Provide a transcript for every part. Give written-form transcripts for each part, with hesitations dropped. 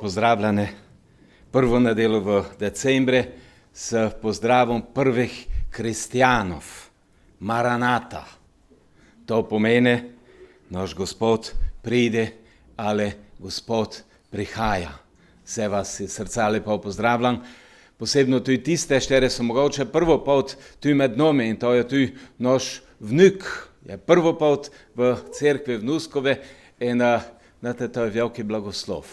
pozdravljene prvo nedeljo v decembru s pozdravom prvih kristijanov, Maranata. To pomeni, naš Gospod pride, ali Gospod prihaja. Vse vas iz srca lepo pozdravljam, posebno tudi tiste, štere so mogoče prvo pot tu med nami, in to je tu naš vnuk, je prvo pot v cerkvi v Nuskove, in znate, to je veliki blagoslov.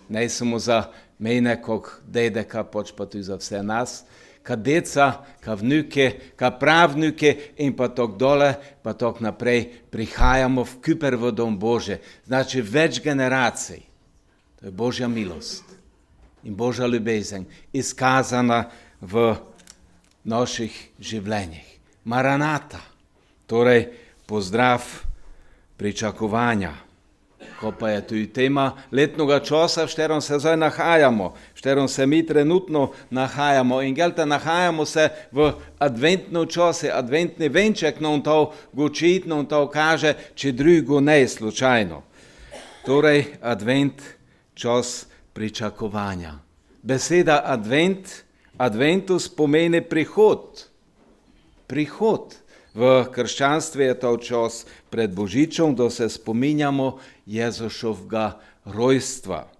Ne samo za mene, kog dedeka, pač pa tudi za vse nas, ka deca, ka vnuke, ka pravnuke in pa tok dole, pa tok naprej prihajamo v Küper v dom Bože. Znači več generacij. To je Božja milost in Božja ljubezen izkazana v naših življenjih. Maranata, torej pozdrav pričakovanja. Ko pa je tudi tema letnega časa, v šterom se zdaj nahajamo, v šterom se mi trenutno nahajamo. In gelte, nahajamo se v adventnem času, adventni venček nam to goči, nam to kaže, če drugo ne slučajno. Torej, advent, čas pričakovanja. Beseda adventus pomeni prihod. Prihod. V krščanstvu je to čas pred Božičom, da se spominjamo Jezušovega rojstva,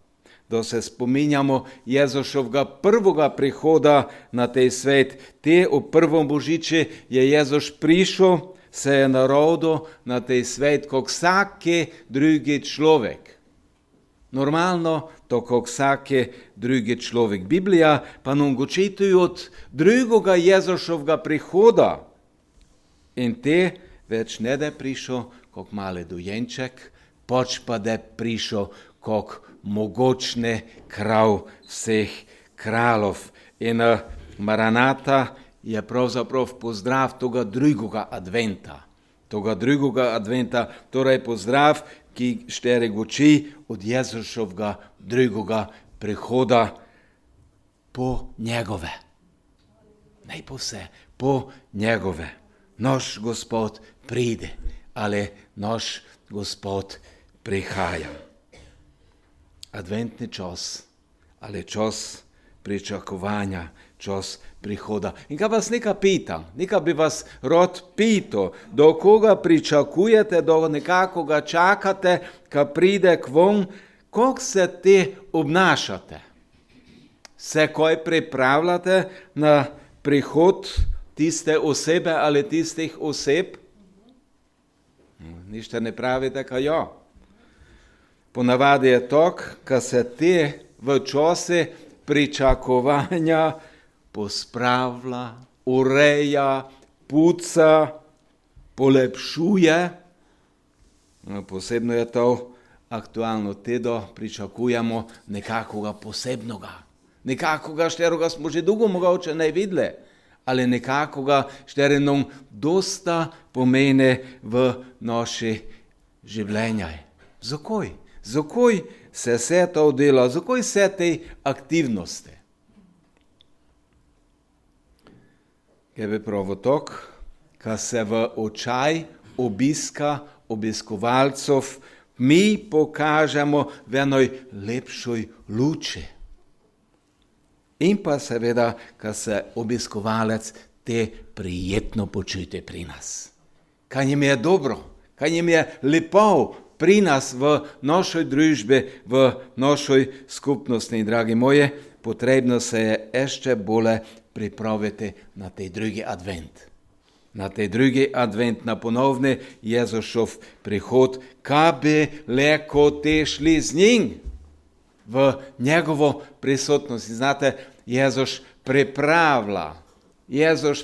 da se spominjamo Jezušovega prvega prihoda na tej svet. Te v prvom Božiči je Jezuš prišel, se je narodil na tej svet, kot vsaki drugi človek. Normalno, to kot vsaki drugi človek. Biblija pa nam goči tudi od drugega Jezušovega prihoda. In te več ne da prišel kot mali dojenček, pač pa da prišel kot mogočni kralj vseh kraljev. In Maranata je pravzaprav pozdrav toga drugega adventa. Torej pozdrav, ki štere goči od Jezušovega drugega prihoda po njegove. Ne po vse, po njegove. Naš Gospod pride, ali naš Gospod prihaja. Adventni čas, ali čas pričakovanja, čas prihoda. In kaj vas nekaj pitam, nekaj bi vas rad pital, do koga pričakujete, do nekakoga čakate, ka pride k vam, kako se te obnašate? Se kaj pripravljate na prihod tiste osebe ali tistih oseb? Ništa ne pravite, ka ja. Ponavadi je tak, ka se te v čase pričakovanja pospravlja, ureja, puca, polepšuje. Posebno je to aktualno, tedo pričakujemo nekakoga posebnoga. Nekakoga, šteroga smo že dolgo mogoče ne videli, ali nekakoga, štere nam dosta pomene v naši življenjaj. Zakaj? Zakaj se vse to dela? Zakaj vse te aktivnosti? Je bi pravo tok, ka se v očaj obiska obiskovalcev mi pokažemo v enoj lepšoj luči. In pa seveda, ka se obiskovalec te prijetno počuti pri nas. Kaj njim je dobro, kaj njim je lepo pri nas v našoj družbi, v našoj skupnosti. In dragi moje, potrebno se je ešte bolje pripraviti na tej drugi advent. Na tej drugi advent, na ponovni Jezušov prihod, ka bi leko te šli z njim v njegovo prisotnost. Znate, Jezuš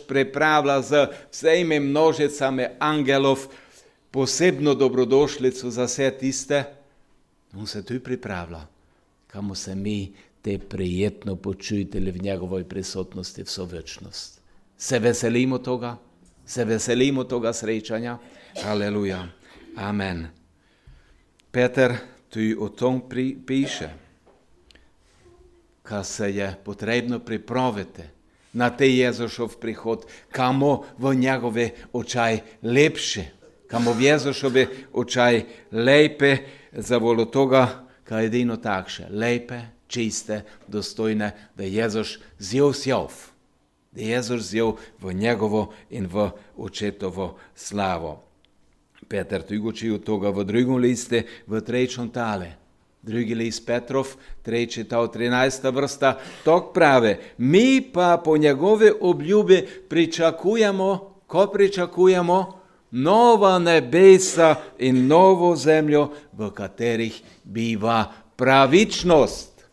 pripravlja z vsemi množicami angelov posebno dobrodošlico za vse tiste. On se tu pripravlja, kamo se mi te prijetno počutili v njegovoj prisotnosti vso večnost. Se veselimo toga? Se veselimo toga srečanja? Aleluja. Amen. Peter tu o tom piše, ka se je potrebno pripraviti na te Jezušov prihod, kamo v njegove očaj lepše, kamo v Jezušove očaj lepe, zavolo toga, kaj edino takše, lepe, čiste, dostojne, da Jezus zjel sjov. Da Jezus zjel v njegovo in v očetovo slavo. Peter tu uči od toga v drugom liste, v trećem tale. Drugi list Petrov, 3. tal 13. vrsta, tok prave. Mi pa po njegove obljubi pričakujemo, ko pričakujemo? Nova nebesa in novo zemljo, v katerih biva pravičnost.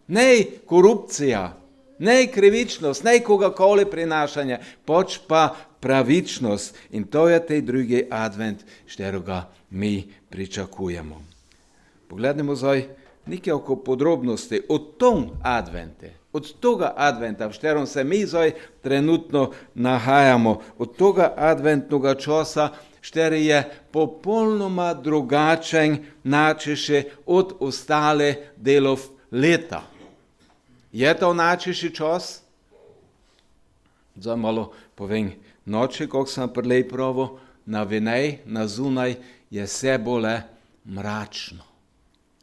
Ne korupcija, ne krivičnost, ne kogakoli prinašanje, poč pa pravičnost. In to je tej drugi advent, šteroga mi pričakujemo. Pogledajmo zdaj nekaj oko podrobnosti od toga adventa, v šterom se mi zdaj trenutno nahajamo, od toga adventnoga časa, šteri je popolnoma drugačen načeše od ostale delov leta. Je to načeši čas? Zdaj malo povem, noče, kako sem prelej pravo, na vinej, na zunaj, je vse bole mračno.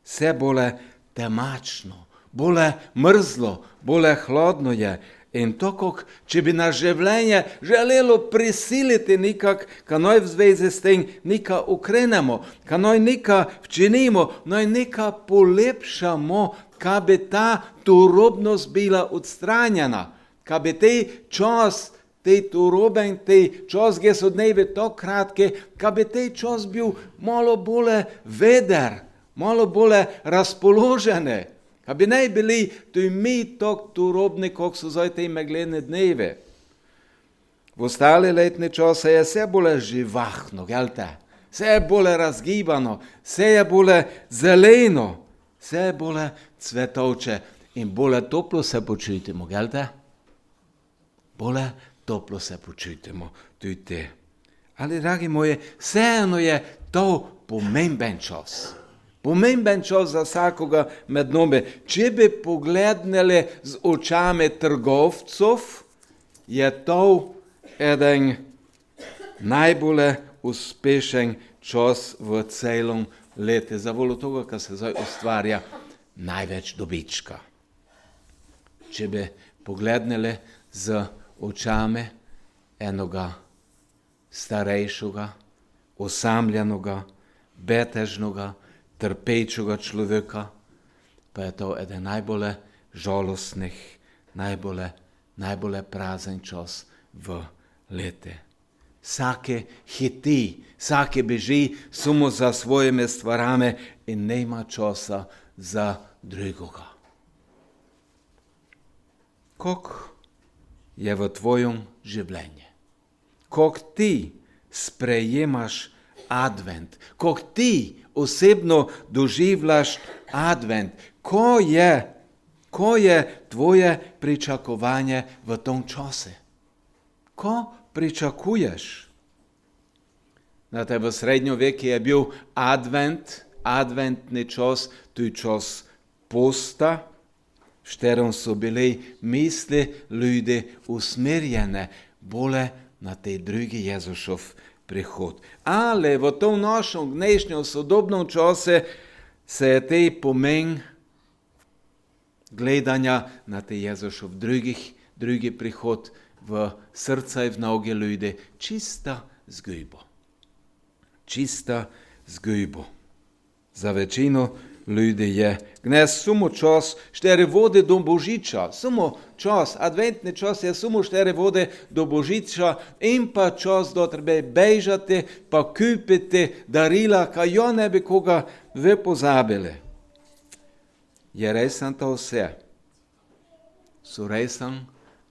Vse bole temačno, bole mrzlo, bole hladno je. In to, kako če bi na življenje želelo prisiliti nekak, ka noj v zvezi s tem neka ukrenemo, ka noj neka včinimo, noj neka polepšamo, ka bi ta turobnost bila odstranjena, ka bi tej čas, tej turoben, tej čas, gdje so dnevi to kratke, ka bi tej čas bil malo bolje veder, malo bolje razpoložene, ka bi ne bili tudi mi tako turobni, kako so zdaj te meglene dneve. V ostale letne čase je vse bolje živahno, gelte? Vse je bolje razgibano, vse je bolje zeleno, vse je bolje cvetovče in bolje toplo se počutimo, gelte? Bolje toplo se počutimo tudi te. Ali, dragi moji, vseeno je to pomemben čas. Pomemben čas za vsakoga med nami. Če bi pogledali z očami trgovcov, je to eden najbolj uspešen čas v celom letu. Zavolo toga, kar se zdaj ustvarja največ dobička. Če bi pogledali z očami enoga starejšega, osamljenoga, betežnoga, trpečega človeka, pa je to eden najbolj žalostnih, najbolj prazen čas v lete. Vsake hiti, vsake beži samo za svojimi stvarami in nema časa za drugoga. Kako je v tvojem življenju? Kako ti sprejemaš advent? Kako ti osebno doživljaš advent? Ko je tvoje pričakovanje v tom času? Ko pričakuješ? Znate, v srednjoveki je bil adventni čas, to je čas posta, v šterom so bili misli ljudi usmerjene bolje na tej drugi Jezušov prihod. Ali v tom našem dnešnjem sodobnem času se je tej pomen gledanja na tej Jezušov drugi prihod v srca in v noge ljudi čista zgubo. Čista zgubo. Za večino ljudi je gnes samo čas 4 vode do Božiča, samo čas, adventni čas je samo 4 vode do Božiča in pa čas, da treba bežati, pa kupiti darila, kaj jo ne bi koga ve pozabili. Je resen to vse? So resen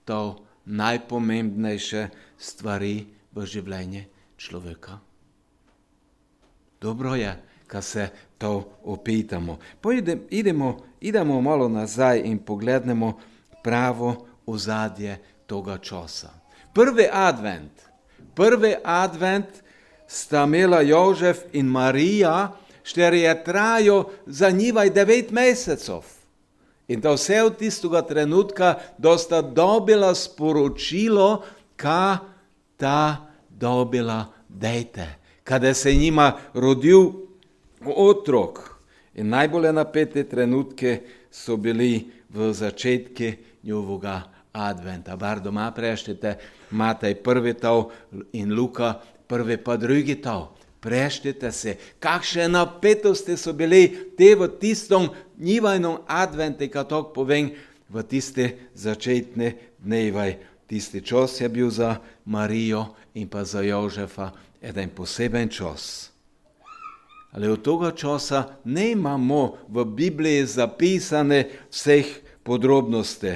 to najpomembnejše stvari v življenju človeka? Dobro je, kad se to opitamo. Idemo malo nazaj in poglednemo pravo ozadje toga časa. Prvi advent sta imela Jožef in Marija, štiri je trajal za njivaj 9 mesecev. In to vse od tistega trenutka, da sta dobila sporočilo, ka ta dobila dejte. Kada se njima rodil otrok In najbolj napete trenutke so bili v začetku njegovega adventa. Bar doma preštite Matej prvi tov in Luka prvi pa drugi tov. Preštite se, kakšne napetosti so bili te v tistom njivajnom advente, kad tako povem, v tiste začetne dnevaj. Tisti čas je bil za Marijo in pa za Jožefa eden poseben čas. Ali od toga časa ne imamo v Bibliji zapisane vseh podrobnosti.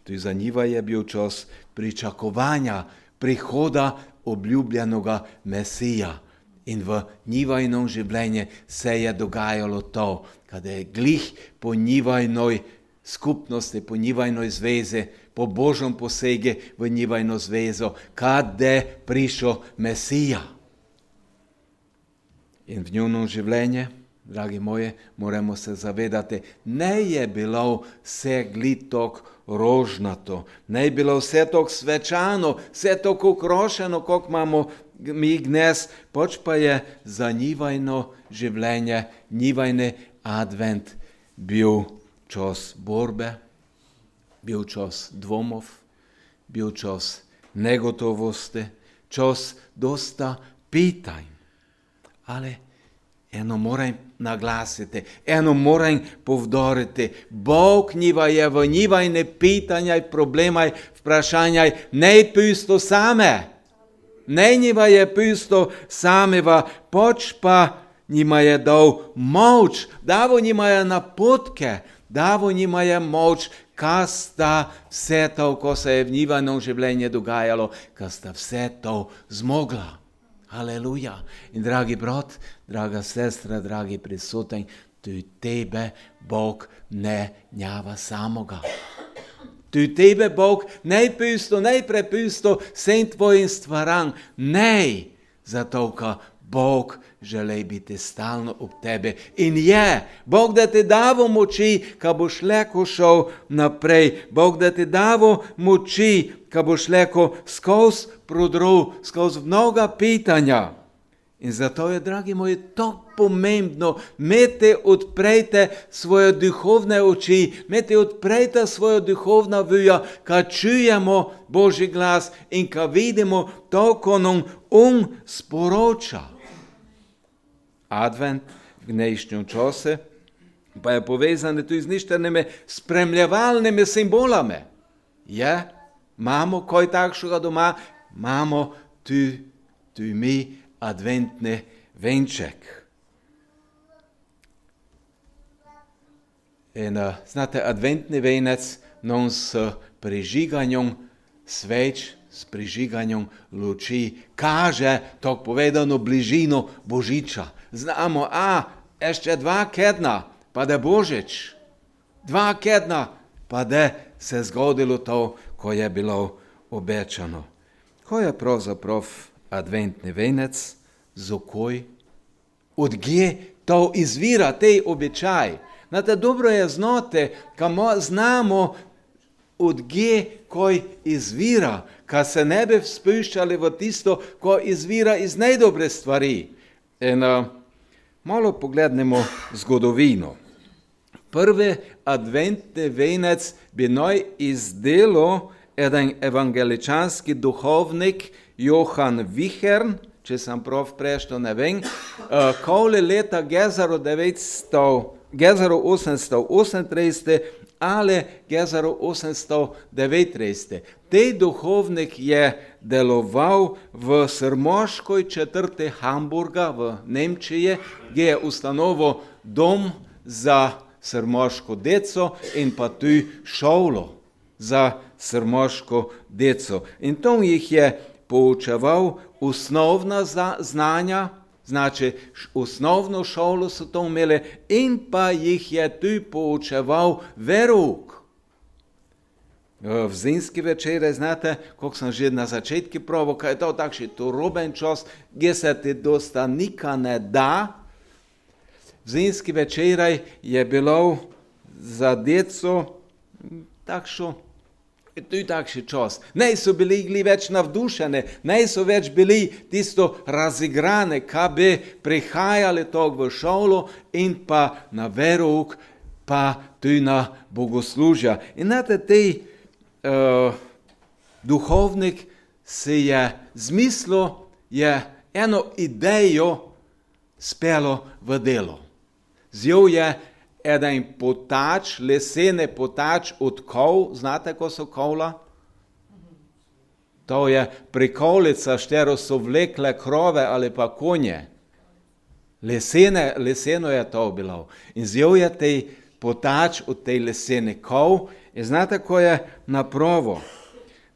Tudi za njiva je bil čas pričakovanja prihoda obljubljenoga Mesija. In v njivajnom življenju se je dogajalo to, kada je glih po njivajnoj skupnosti, po njivajnoj zvezi, po Božjem posege v njivajno zvezo, kada je prišel Mesija. In v njunom življenju, dragi moji, moramo se zavedati, ne je bilo vse glitok rožnato, ne je bilo vse tok svečano, vse tok ukrošeno, kot imamo mi dnes, pač pa je za njivajno življenje, njivajni advent bil čas borbe, bil čas dvomov, bil čas negotovosti, čas dosta pitanj. Ali eno moram naglasiti, eno moram povdoriti, Bog njiva je v njivajne pitanja, problemaj, vprašanja ne pusto same. Ne njiva je pusto sameva, pač pa njima je dal moč, davo njima je napotke, davo njima je moč, kaj sta vse to, ko se je v njivajnom življenju dogajalo, kaj sta vse to zmogla. Aleluja. In dragi brat, draga sestra, dragi prisuten, tudi tebe Bog ne njava samoga. Tudi tebe Bog ne prepusto vsem tvojim stvaram, ne, zato ka Bog želi biti stalno ob tebe. In je, Bog da ti davo moči, ka boš leko šel naprej. Bog da ti davo moči, ka boš leko skozi prodrl, skozi mnoga pitanja. In zato je, dragi moji, to pomembno. Mete odprejte svoje duhovne oči, mete odprejte svoje duhovna vuja, ka čujemo Božji glas in ka vidimo to, ko nam sporoča. Advent v dnešním čase pa je povezan tudi z ništernimi spremljevalnimi simbolami. Je, imamo kaj takšega doma, imamo tu mi adventni venček. In znate, adventni venec nam s prižiganjem sveč, s prižiganjem luči kaže, tako povedano, bližino Božiča. Znamo, ešte 2 kedna, pa da Božič. 2 kedna, pa da se zgodilo to, ko je bilo obečano. Ko je pravzaprav adventni venec, zakaj? Odkje to izvira, tej običaj? Znate, dobro je znati, kamo znamo, odkje koj izvira, ka se ne bi spuščali v tisto, ko izvira iz najdobre stvari. In malo poglednemo zgodovino. Prvi adventni venec bi naj izdelal eden evangeličanski duhovnik Johan Wichern, če sem prav preštel, ne vem, koli leta 1838 ali 1839. Tej duhovnik je deloval v srmoškoj četrti Hamburga v Nemčiji, kjer je ustanovil dom za srmoško deco in pa tu šolo za srmoško deco. In tam jih je poučeval osnovna znanja, znači osnovno šolo so to imeli, in pa jih je tu poučeval verouk. V zimski večer, znate, kako sem že na začetku pravil, kaj je to takšen turoben čas, kjer se ti dosta nika ne da. V zimski večer je bilo za deco takšno To je takšen čas. Ne so bili več navdušeni, ne so več bili tisto razigrane, kaj bi prihajali to v šolo in pa na verouk, pa tudi na bogoslužja. In znate, duhovnik se je zmislil, je eno idejo spelo v delo. Zjel je eden potač, lesene potač od kol, znate, ko so kola? To je prikolica, štero so vlekle krove ali pa konje. Leseno je to bilo. In zjel je tej potač od tej lesene kol in znate, ko je napravo.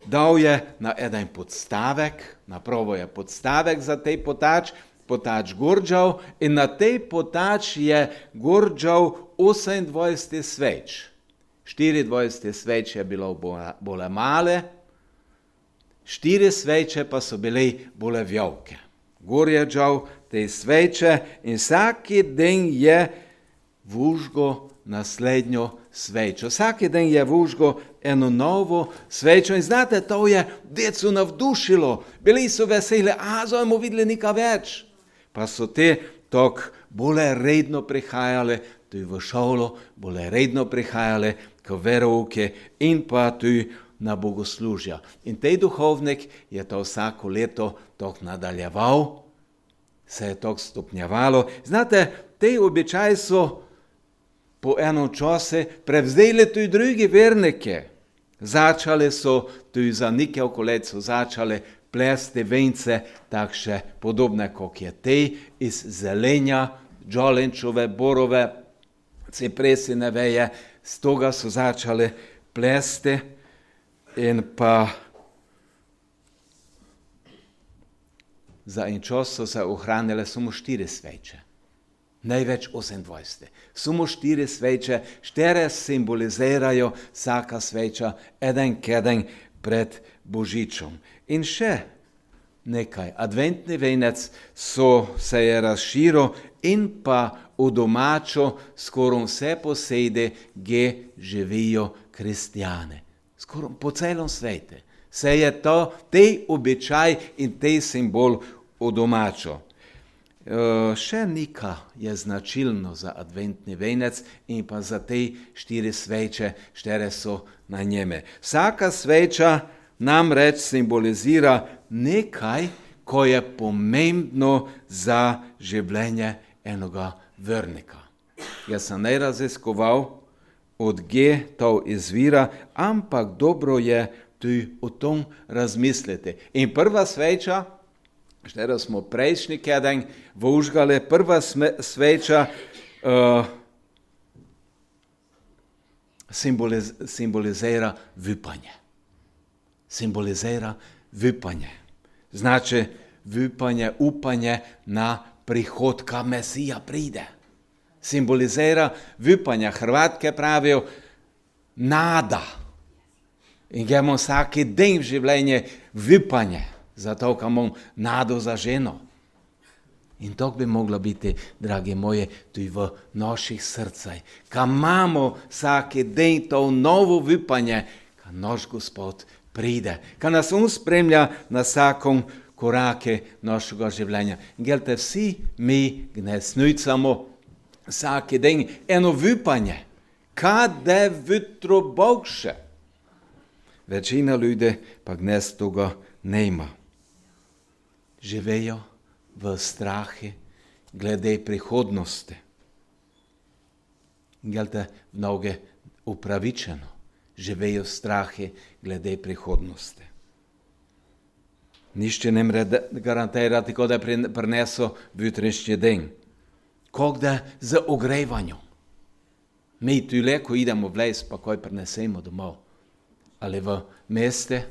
Dal je na eden podstavek, napravo je podstavek za tej potač gurđal in na tej potač je gurđal 28 sveč. 24 sveč je bilo bolj male, 4 sveče pa so bile bolj velike. Gurđal te sveče in vsaki den je vužgo naslednjo svečo. Vsaki den je vužgo eno novo svečo in znate, to je decu navdušilo. Bili so veseli, zajmo videli nikaj več. Pa so te tok bolj redno prihajale tudi v šolo, bolj redno prihajale k verouke in pa tudi na bogoslužja. In tej duhovnik je to vsako leto tok nadaljeval, se je tok stopnjevalo. Znate, tej običaj so po enom čase prevzeli tudi drugi vernike. Začali so tudi za neke okoleco, začali plesti vence, takše podobne, kot je tej, iz zelenja, džolenčove, borove, cipresine veje, z toga so začali plesti in pa za en čas so se ohranile samo 4 sveče. Največ 28. Samo 4 sveče, 4 simbolizirajo vsaka sveča, eden keden pred Božičom. In še nekaj, adventni venec se je razširil in pa v domačo skoraj vse posede, kje živijo kristjane. Skoraj po celom svetu. Se je to, tej običaj in tej simbol v domačo. Še nekaj je značilno za adventni venec in pa za te 4 sveče, 4 so na njeme. Vsaka sveča namreč simbolizira nekaj, ko je pomembno za življenje enega vernika. Jaz sem ne raziskoval, odkje to izvira, ampak dobro je tudi o tom razmisliti. In prva sveča, štero smo prejšnji keden vužgali, prva sveča simbolizira vipanje. Simbolizira vipanje. Znači vipanje, upanje na prihodka Mesija pride. Simbolizira vipanje. Hrvatke pravijo nada. In gremo vsaki den v življenje vipanje. Zato, ker imam nado za ženo. In to bi moglo biti, dragi moji, tudi v naših srcah. Ko imamo vsaki den to novo vipanje, ko naš Gospod pride, ko nas on spremlja na vsakom korake našega življenja. Gelte, vsi mi gnesnujcamo vsaki den eno vipanje, kade vitro bogše. Večina ljudi pa gnes toga nema. Živejo v strahi glede prihodnosti. Gelte, mnoge upravičeno živejo v strahi glede prihodnosti. Nišče ne more garantirati, ko da prineso v jutrišnji den. Kako da z ogrevanjem. Mi tu leko idemo v les, pa kaj prinesemo domov. Ali v meste,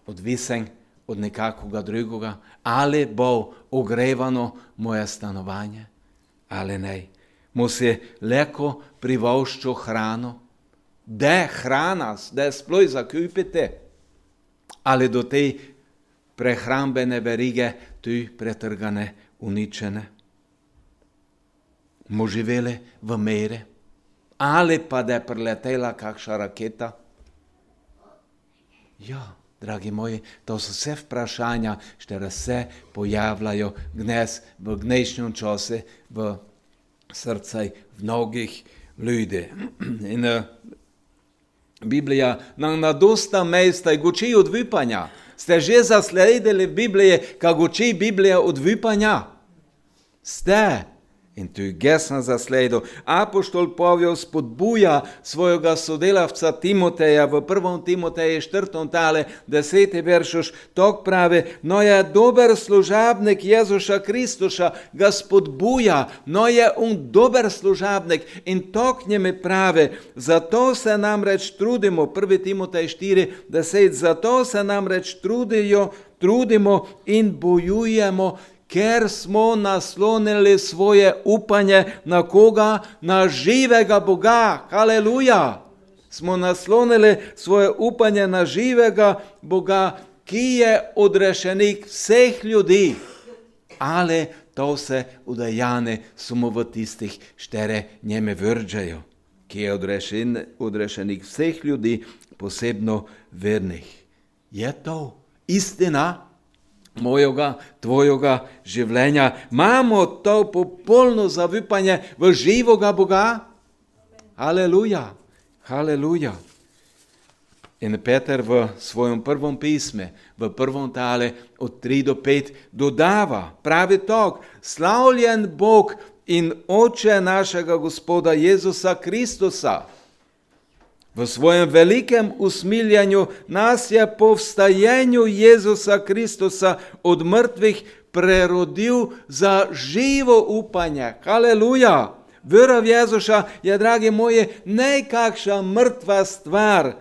odvisen od nekakoga drugoga, ali bo ogrevano moje stanovanje, ali ne. Mu se leko privoščo hrano, da hrana, da sploh zakupite, ali do te prehrambene verige tu pretrgane, uničene. Mu živeli v mere, ali pa da je priletela kakšna raketa, Ja, dragi moji, to su sve vprašanja, što se pojavljaju dnes v dnešním čase v srcaj mnogih ljudi. In Biblija nam na dosta mesta uči od vipanja. Ste že zasledili v Bibliji, kako uči Biblija od vipanja? Ste. In tu gesno zasledo. Apoštol Pavel spodbuja svojega sodelavca Timoteja v 1. Timoteje 4. tale 10. veršoš, tak pravi, no je dober služabnik Jezuša Kristuša, ga spodbuja, no je on dober služabnik in tak njeme pravi, zato se namreč trudimo, 1. Timotej 4. 10, zato se namreč trudimo in bojujemo, ker smo naslonili svoje upanje na koga? Na živega Boga. Haleluja! Smo naslonili svoje upanje na živega Boga, ki je odrešenik vseh ljudi. Ale to se udajane samo v tistih, štere njeme vrđajo, ki je odrešenik vseh ljudi, posebno vernih. Je to istina mojega, tvojega življenja? Imamo to popolno zavipanje v živoga Boga? Haleluja, haleluja. In Peter v svojem prvom pisme, v 1. tale od 3 do 5 dodava, pravi tak, slavljen Bog in Oče našega Gospoda Jezusa Kristusa. V svojem velikem usmiljanju nas je po vstajenju Jezusa Kristusa od mrtvih prerodil za živo upanje. Haleluja! Vera v Jezuša je, dragi moji, nekakša mrtva stvar.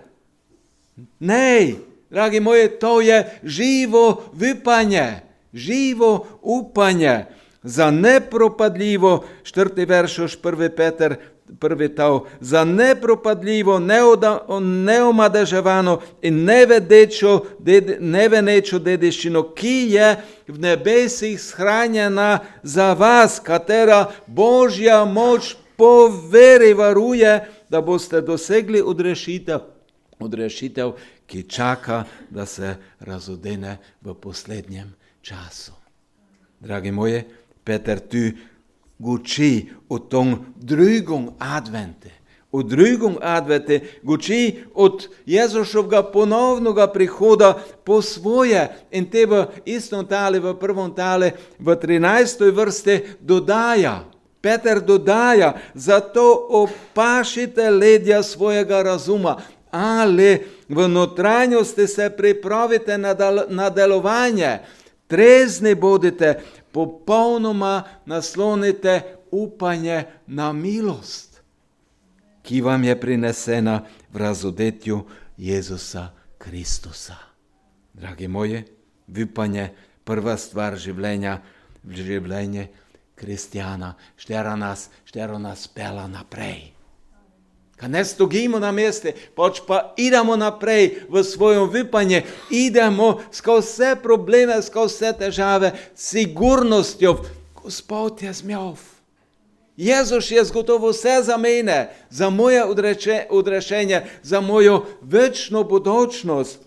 Ne, dragi moji, to je živo upanje. Živo upanje. Za nepropadljivo, 4. veršoš 1. Peter, 1. tav, za nepropadljivo, neomadeževano in nevenečo dediščino, ki je v nebesih shranjena za vas, katera Božja moč po veri varuje, da boste dosegli odrešitev, ki čaka, da se razodene v poslednjem času. Dragi moji, Peter tu guči o tom drugom advente. O drugom advente guči od Jezušovega ponovnoga prihoda po svoje. In te v istom tale, v 1. tale, v 13. vrste dodaja. Peter dodaja, zato opašite ledja svojega razuma, ali v notranjosti se pripravite na delovanje. Trezni bodite, popolnoma naslonite upanje na milost, ki vam je prinesena v razodetju Jezusa Kristusa. Dragi moji, upanje, prva stvar življenja, življenje kristjana, štero nas pela naprej. Kad ne stogimo na mjeste, pa idemo naprej v svojom vypanje, idemo skozi vse probleme, skozi vse težave, sigurnostjo. Gospod je zmjov. Jezus je zgotovo vse za mene, za moje odrešenje, za mojo večno budućnost.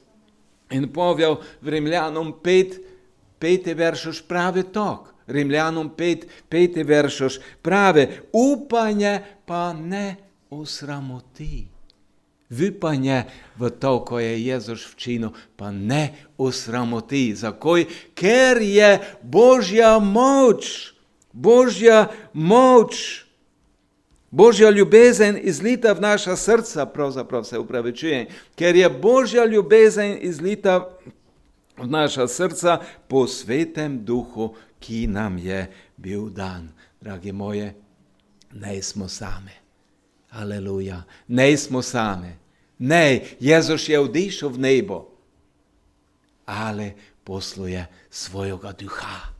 In povedal v Rimljanom 5. veršoš pravi tak. Rimljanom 5. veršoš pravi, upanje pa ne osramoti. Vypanje v to, ko je Jezus včinil, pa ne osramoti. Zakaj? Ker je Božja moč. Božja moč. Božja ljubezen izlita v naša srca, pravzaprav se upravičujem, ker je Božja ljubezen izlita v naša srca po svetem duhu, ki nam je bil dan. Dragi moje, ne smo same. Aleluja. Ne smo same. Ne, Jezus je odišel v nebo, ale posluje svojega duha.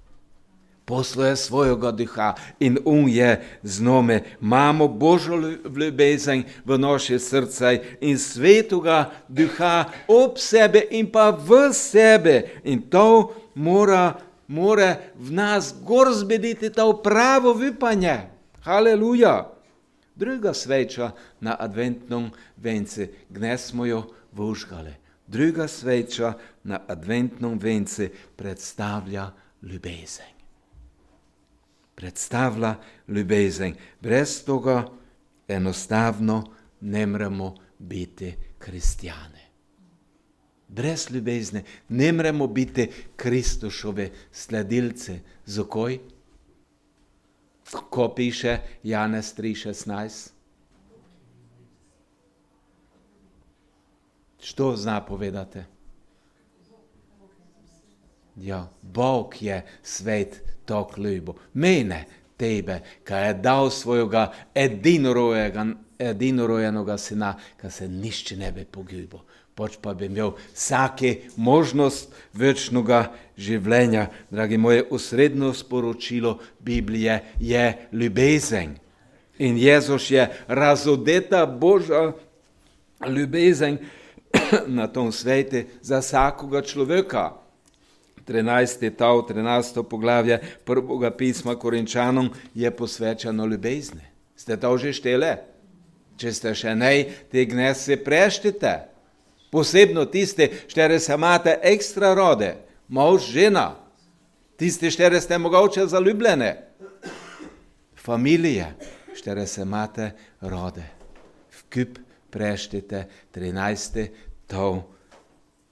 Posluje svojega duha in on je z nami. Imamo Božjo ljubezen v naše srce in svetoga duha ob sebe in pa v sebe. In to mora v nas gor zbediti to pravo vypanje. Haleluja. Druga sveča na adventnom vencu, gdje smo jo vužgali. Druga sveča na adventnom venci predstavlja ljubezen. Predstavlja ljubezen. Brez toga enostavno ne moremo biti kristjani. Brez ljubezni ne moremo biti Kristušove sledilce. Zakaj? Ko piše Janez 3:16? Što zna povedati? Ja, Bog je svet tak ljubo. Mene, tebe, kaj je dal svojega edinorojenega sina, kaj se nišče ne bi pogubil. Pač pa bi imel vsake možnost večnega življenja. Dragi moje, osrednjo sporočilo Biblije je ljubezen. In Jezus je razodeta Božja ljubezen na tom svetu za vsakoga človeka. 13. poglavje prvega pisma Korinčanom je posvečeno ljubezni. Ste to že štele? Če ste še ne, te gnese preštite. Posebno tiste, štere se imate ekstra rode, mož, žena. Tiste, štere ste mogoče zaljubljene. Familije, štere se imate rode. Vkup preštite 13. tov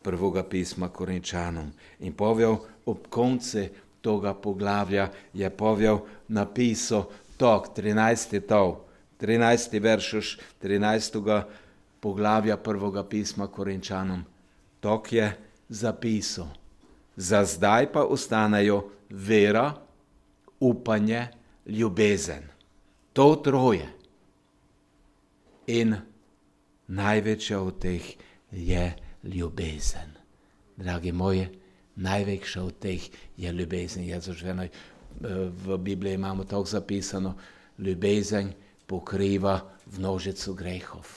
prvega pisma Korinčanom. In povedal ob konci toga poglavja je povedal napisal tok, 13. tov, 13. veršoš 13. poglavja prvega pisma Korinčanom. Tok je zapisal. Za zdaj pa ostanejo vera, upanje, ljubezen. To troje. In največja od teh je ljubezen. Dragi moji, največja od teh je ljubezen. V Bibliji imamo tako zapisano, ljubezen pokriva množico grehov.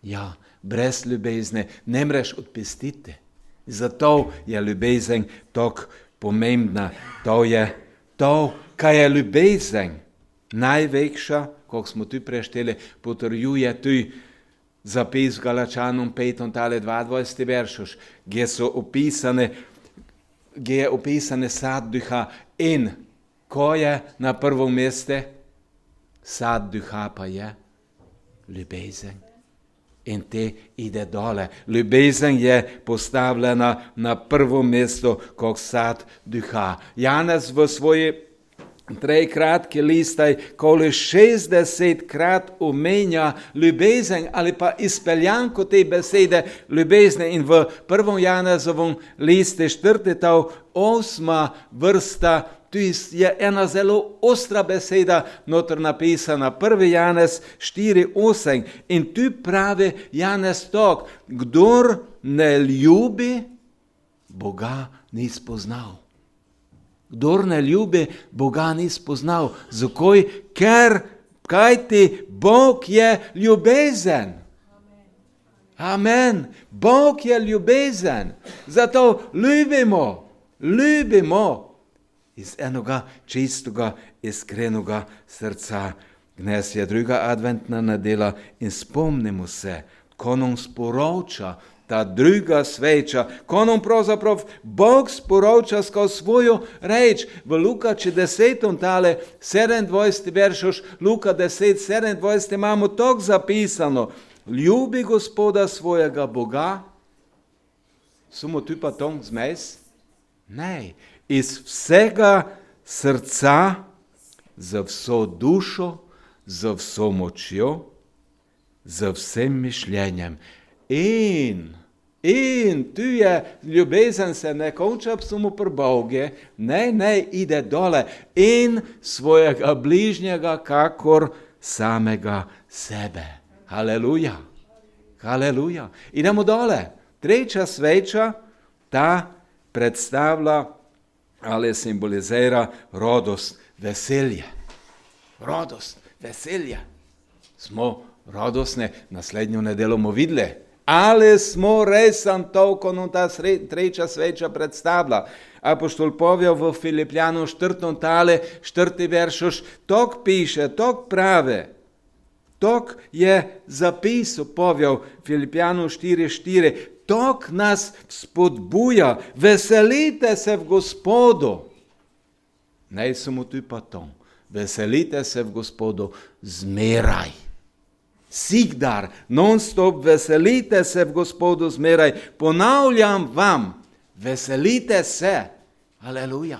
Ja, brez ljubezni ne moreš odpustiti. Zato je ljubezen tako pomembna. To je to, kaj je ljubezen. Največja, kako smo tu prešteli, potrjuje tu zapis Galačanom 5, 22 veršoš, gdje je opisane sad duha in ko je na prvom mestu, sad duha pa je ljubezen. In te ide dole. Ljubezen je postavljena na prvo mesto kot sad duha. Janez v svoji 3 kratki listaj, koli 60krat omenja ljubezen ali pa izpeljanko te besede ljubezni. In v 1. Janezovem listu 4. tov 8. vrsta, tu je ena zelo ostra beseda notr napisana. 1. Janez 4:8. In tu pravi Janez tak, kdor ne ljubi, Boga ni spoznal. Kdor ne ljubi, Boga ni spoznal. Zakaj? Ker, kajti Bog je ljubezen. Amen. Bog je ljubezen. Zato ljubimo iz enega čistega, iskrenega srca. Dnes je druga adventna nedela in spomnimo se, ko nam sporoča ta druga sveča, ko nam pravzaprav Bog sporoča skozi svojo reč. V Luka 10. tale 27. veršoš, Luka 10, 27 imamo tako zapisano, ljubi Gospoda svojega Boga. Samo tu pa tom zmes? Ne, iz vsega srca, za vso dušo, za vso močjo, za vsem mišljenjem. In tu je ljubezen se ne konča samo pri Bogu, ne, ide dole. In svojega bližnjega, kakor samega sebe. Haleluja. Haleluja. Idemo dole. Tretja sveča, ta predstavlja ali simbolizira radost, veselje. Radost, veselje. Smo radosne, naslednjo nedeljo bomo videli. Ali smo res to, ko nam ta tretja sveča predstavlja. Apoštol Pavel v Filipljanu 4. tale 4. veršoš, tok piše, tok pravi. Tok je zapisal, povedal Filipjanov 4:4, tok nas spodbuja, veselite se v Gospodu. Ne samo tu pa to, veselite se v Gospodu zmeraj. Sikdar, non-stop, veselite se v Gospodu zmeraj. Ponavljam vam, veselite se. Aleluja.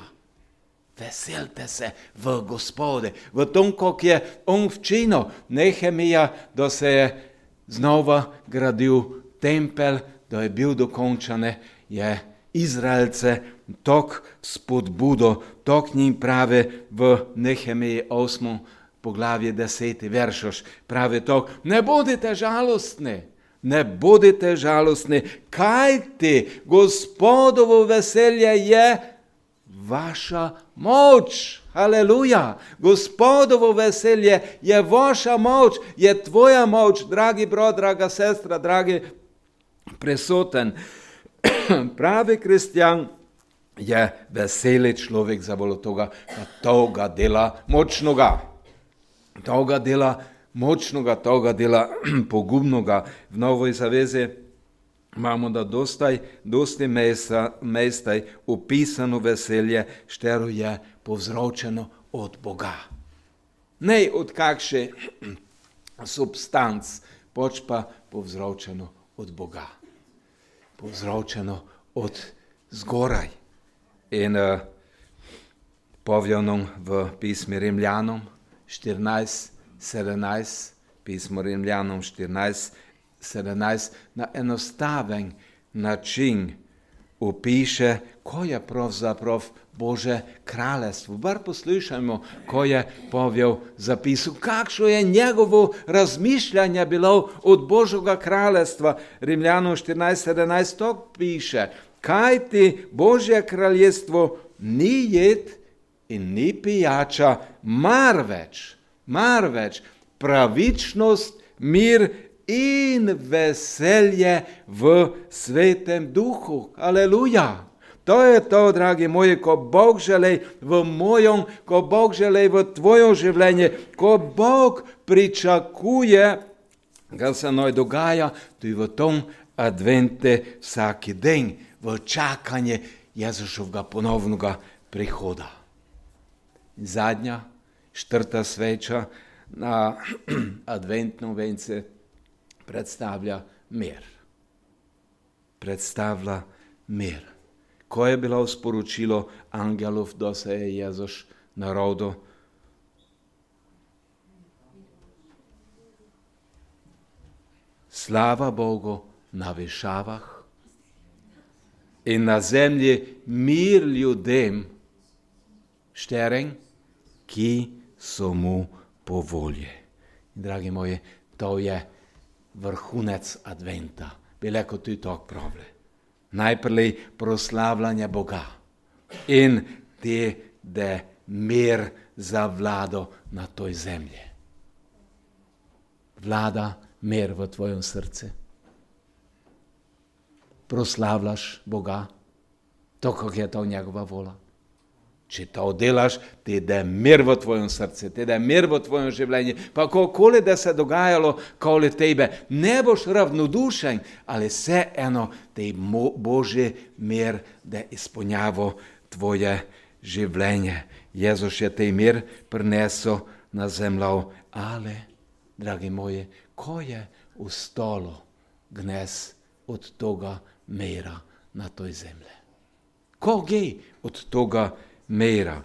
Veselite se v Gospode. V tom, kako je on včinil Nehemija, da se je znova gradil tempelj, da je bil dokončan, je Izraelce tok spodbudo, tok njim prave v Nehemiji 8. poglavje 10. veršoš. Prave tok, ne bodite žalostni, ne bodite žalostni, kajti Gospodovo veselje je vaša moč. Aleluja. Gospodovo veselje je vaša moč, je tvoja moč, dragi brat, draga sestra, dragi prisoten. Pravi kristjan je veseli človek za bolj toga, pa toga dela močnoga. Toga dela močnoga, toga dela pogubnoga. V Novoj zavezi imamo da dosti mestaj upisano veselje, štero je povzročeno od Boga. Ne od kakše substanc, pač pa povzročeno od Boga. Povzročeno od zgoraj. In povedano v pismi Rimljanom 14:17, pismo Rimljanom 14:17, na enostaven način opiše, ko je pravzaprav Bože kraljestvo. Bar poslušajmo, ko je povedal zapisal, kakšno je njegovo razmišljanje bilo od Božjega kraljestva. Rimljanom 14:17 to piše, kajti Božje kraljestvo ni jed in ni pijača, marveč pravičnost, mir in veselje v Svetem Duhu. Aleluja! To je to, dragi moji, ko Bog želi v mojom, ko Bog želi v tvojom življenju, ko Bog pričakuje, kar se noj dogaja tudi v tom advente vsaki dan, v čakanje Jezušovega ponovnega prihoda. Zadnja, 4. sveča na adventnom vence predstavlja mir. Predstavlja mir. Ko je bilo sporočilo angelov, da se je Jezus narodil? Slava Bogu na višavah in na zemlji mir ljudem, šteren, ki so mu po volji. Dragi moji, to je vrhunec adventa. Bileko tudi tako pravili. Najprej proslavljanje Boga in te, da mir zavlado na toj zemlji. Vlada mir v tvojem srcu. Proslavljaš Boga, to, kako je to njegova vola. Če to delaš, ti da mir v tvojem srcu, ti da mir v tvojem življenju, pa kakoli da se dogajalo okoli tebe, ne boš ravnodušen, ali vseeno ti Božji mir, da izpolnjava tvoje življenje. Jezus je tej mir prinesel na zemljo, ali, dragi moji, ko je ustalo gnez od toga mira na toj zemlji? Ko je od toga mira?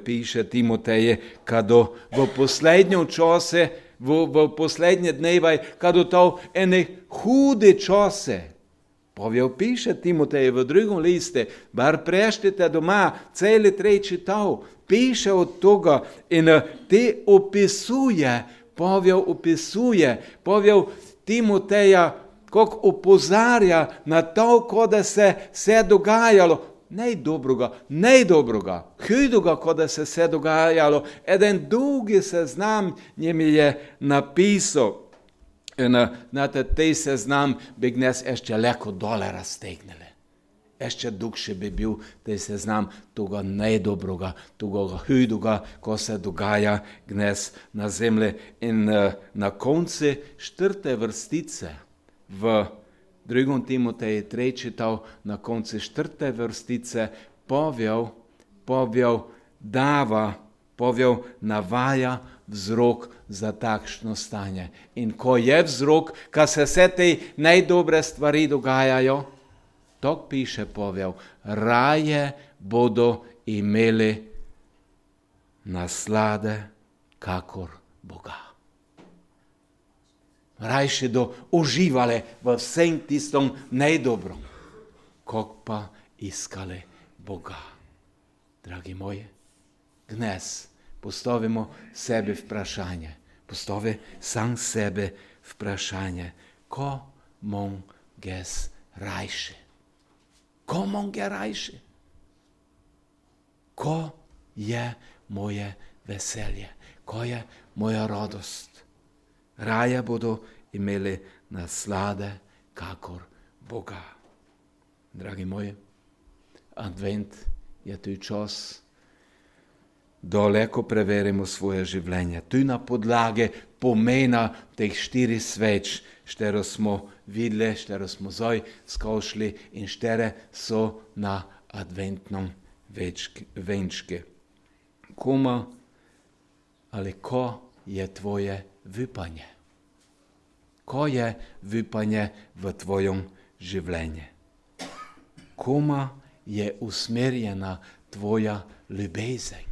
Piše Timoteje, kado v poslednjem čase, v poslednje dneve, kado to ene hude čase. Piše Timoteje v 2. liste, bar preštite doma, celi 3. tav, piše od toga in te opisuje, opisuje Timoteja, kako opozarja na to, ko da se vse dogajalo, ne dobroga, hudoga, ko da se vse dogajalo. Eden dolgi seznam njim je napisal. In znate, tej seznam bi gnes ešte leko dole raztegnili. Ще духше би bil tej seznam toga nedobroga, toga hudega, ko se dogaja dnes na zemlji. In na koncu 4. vrstice v 2. Timoteju 3 čital, na koncu 4. vrstice povjel navaja vzrok za takšno stanje. In ko je vzrok, ko se vse te najdobre stvari dogajajo, tok piše povjel, raje bodo imeli naslade kakor Boga. Rajše do uživale v vsem tistom najdobrom, kot pa iskale Boga. Dragi moji, dnes postavimo sebe vprašanje, postavi sam sebe vprašanje, ko mong ges rajše. Ko mong je rajše? Ko je moje veselje? Ko je moja radost? Raje bodo imeli naslade kakor Boga. Dragi moji, advent je tu čas, daleko preverimo svoje življenje. Tu na podlage pomena teh 4 sveč, štero smo videli, štero smo zdaj skošli in štere so na adventnom venčke. Koma ali ko je tvoje vypanje? Ko je vypanje v tvojom življenju? Koma je usmerjena tvoja ljubezen?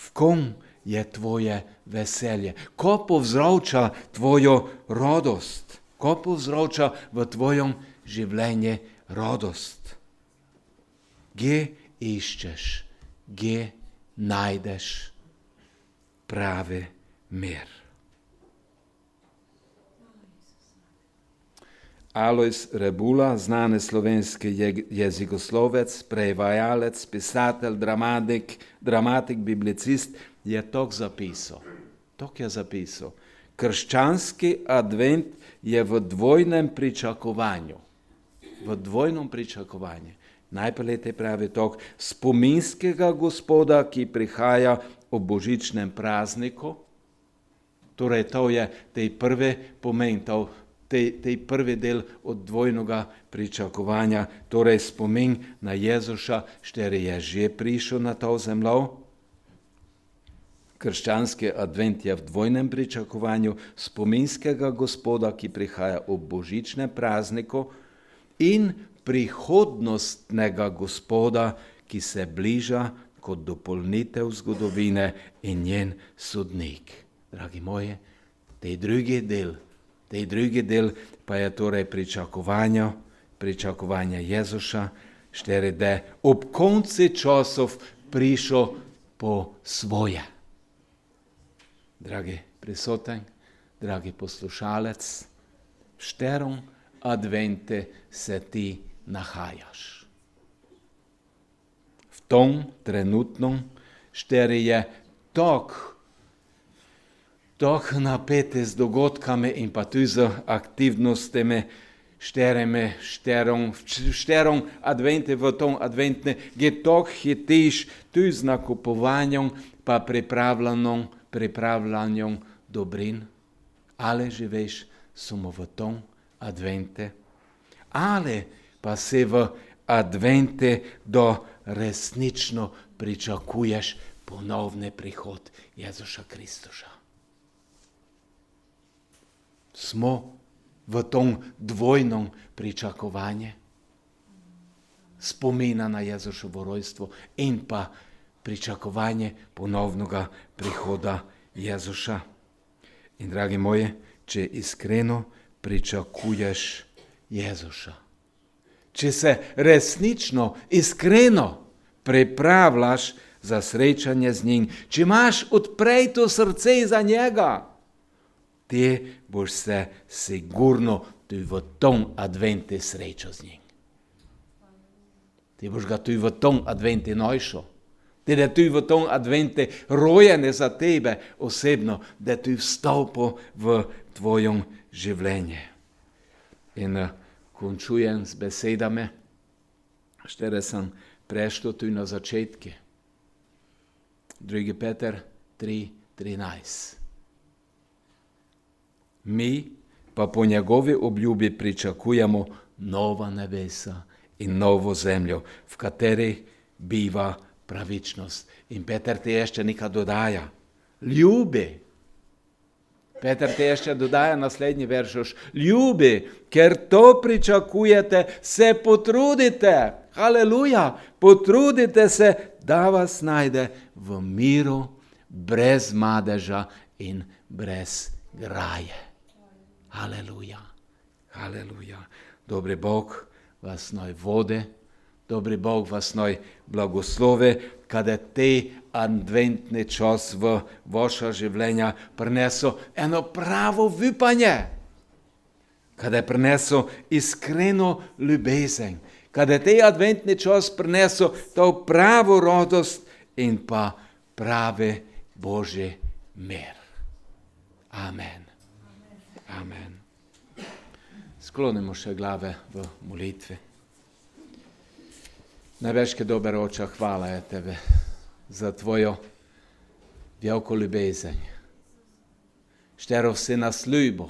V kom je tvoje veselje? Ko povzroča tvojo radost? Ko povzroča v tvojom življenju radost? Gdje iščeš? Gdje najdeš pravi mir? Alojz Rebula, znani slovenski jezikoslovec, prevajalec, pisatelj, dramatik, biblicist, je tok zapisal. Krščanski advent je v dvojnem pričakovanju. Najprej te pravi tok spominskega Gospoda, ki prihaja ob božičnem prazniku. Torej, to je tej prvi pomen, tej prvi del od dvojnega pričakovanja, torej spomin na Jezuša, šteri je že prišel na to zemljo. Krščanski advent je v dvojnem pričakovanju spominskega Gospoda, ki prihaja ob božičnem prazniku, in prihodnostnega Gospoda, ki se bliža kot dopolnitev zgodovine in njen sodnik. Dragi moji, tej drugi del pa je torej pričakovanje Jezuša, da ob koncu časov prišel po svoje. Dragi prisoten, dragi poslušalec, v šterom advente se ti nahajaš. V tom trenutnom šteri je tok napete z dogodkami in pa tudi z aktivnostmi, šterom advente, v tom adventne, gdje tok hitiš tudi z nakupovanjem pa pripravljanjem dobrin, ali živiš samo v tom advente, ali pa se v advente do resnično pričakuješ ponovni prihod Jezuša Kristuša. Smo v tom dvojnom pričakovanju spomina na Jezušovo rojstvo in pa pričakovanje ponovnega prihoda Jezuša. In dragi moji, če iskreno pričakuješ Jezuša, če se resnično, iskreno pripravljaš za srečanje z njim, če imaš odpreto srce za njega, ti boš se sigurno tudi v tom advente srečal z njim. Ti boš ga tudi v tom advente našel. Ti je tudi v tom advente rojene za tebe osebno, da je tudi vstopil v tvojom življenju. In končujem z besedami, štere sem prešlo tu na začetke. 2. Peter 3:13. Mi pa po njegovi obljubi pričakujemo nova nebesa in novo zemljo, v kateri biva pravičnost. In Peter ti ještě nekaj dodaja. Ljubi. Peter ti ještě dodaja naslednji verš. Ljubi, ker to pričakujete, se potrudite. Haleluja. Potrudite se, da vas najde v miru, brez madeža in brez graje. Haleluja. Haleluja. Dobri Bog vas naj vodi, dobri Bog vas naj blagoslovi, kada te adventni čas v vaša življenja prineso eno pravo vipanje, kada prineso iskreno ljubezen, kada te adventni čas prineso to pravo radost in pa pravi Božji mir. Amen. Amen. Sklonimo še glave v molitvi. Največki dober Oče, hvala je Tebe za Tvojo veliko ljubezen. Šterov si nas ljubo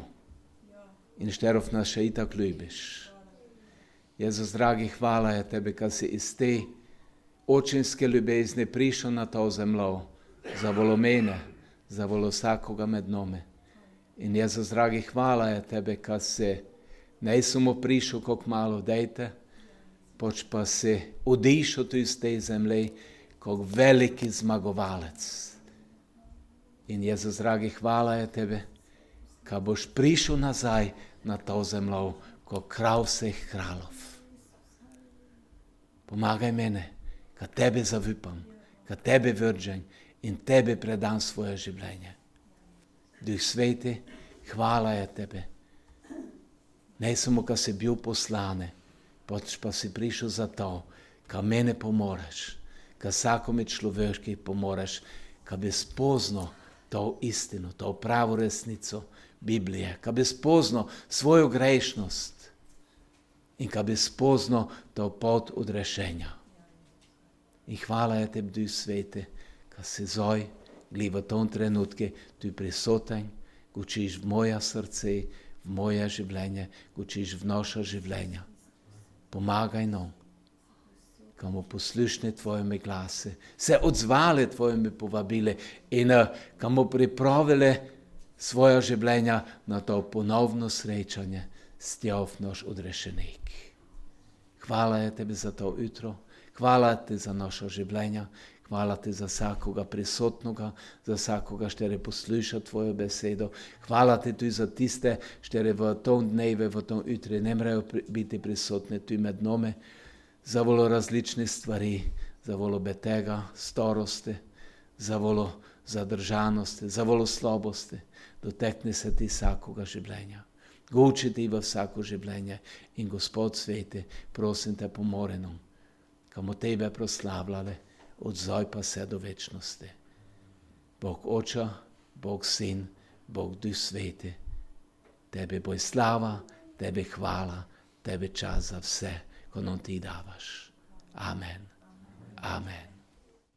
in šterov nas še itak ljubiš. Jezus, dragi, hvala je Tebe, kad si iz te očinske ljubezni prišel na to zemljo, za volo mene, za volo vsakoga med nami. In Jezus, dragi, hvala je Tebe, kad si ne samo prišel kako malo dejte, poč pa si odišel tu iz te zemlje kot veliki zmagovalec. In Jezus, dragi, hvala je Tebe, kad boš prišel nazaj na to zemljo kot kralj vseh kraljev. Pomagaj mene, kad Tebe zavipam, kad Tebe vržem in Tebe predam svoje življenje. Duh Sveti, hvala je Tebe. Ne samo, kad si bil poslane, poč pa si prišel za to, kad mene pomoreš, kad vsakome človeški pomoreš, kad bi spoznal to istino, to pravo resnico Biblije, kad bi spoznal svojo grešnost in kad bi spoznal to pot odrešenja. In hvala je Tebi, Duh Sveti, kad si zoj, gli v tom trenutku tu prisoten, gučiš v moja srce, v moje življenje, gučiš v naša življenja. Pomagaj nam, kad bomo poslušni Tvojimi glasi, se odzvali Tvojimi povabili in kad bomo pripravili svoja življenja na to ponovno srečanje s Tjo, naš odrešenik. Hvala je Tebi za to jutro, hvala Ti za naša življenja, hvala Ti za vsakoga prisotnoga, za vsakoga, štere posluša Tvojo besedo. Hvala Ti tudi za tiste, štere v tom dnevi, v tom jutri ne morejo biti prisotni tu med nami, za volo različnih stvari, za volo betega, starosti, za volo zadržanosti, za volo slabosti. Dotekni se Ti vsakoga življenja. Guči Ti v vsako življenje in Gospod Sveti, prosim Te, pomori nam, kad bomo Tebe proslavljali, od zdaj pa vse do večnosti. Bog Oče, Bog Sin, Bog Duh Sveti, Tebi boj slava, Tebi hvala, Tebi čas za vse, ko nam Ti davaš. Amen. Amen.